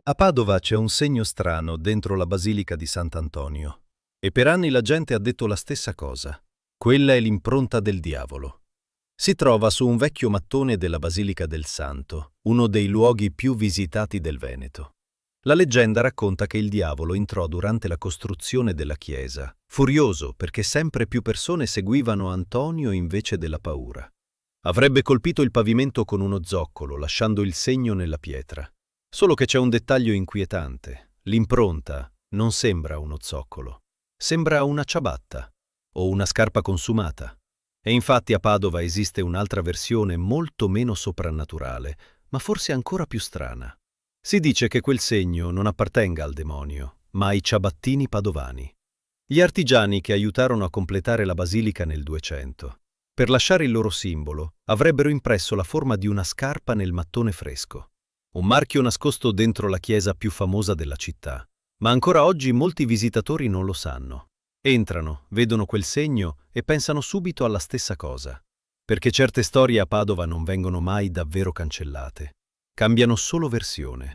A Padova c'è un segno strano dentro la Basilica di Sant'Antonio. E per anni la gente ha detto la stessa cosa. Quella è l'impronta del diavolo. Si trova su un vecchio mattone della Basilica del Santo, uno dei luoghi più visitati del Veneto. La leggenda racconta che il diavolo entrò durante la costruzione della chiesa, furioso perché sempre più persone seguivano Antonio invece della paura. Avrebbe colpito il pavimento con uno zoccolo, lasciando il segno nella pietra. Solo che c'è un dettaglio inquietante. L'impronta non sembra uno zoccolo. Sembra una ciabatta o una scarpa consumata. E infatti a Padova esiste un'altra versione molto meno soprannaturale, ma forse ancora più strana. Si dice che quel segno non appartenga al demonio, ma ai ciabattini padovani. Gli artigiani che aiutarono a completare la basilica nel 200. Per lasciare il loro simbolo, avrebbero impresso la forma di una scarpa nel mattone fresco. Un marchio nascosto dentro la chiesa più famosa della città. Ma ancora oggi molti visitatori non lo sanno. Entrano, vedono quel segno e pensano subito alla stessa cosa. Perché certe storie a Padova non vengono mai davvero cancellate. Cambiano solo versione.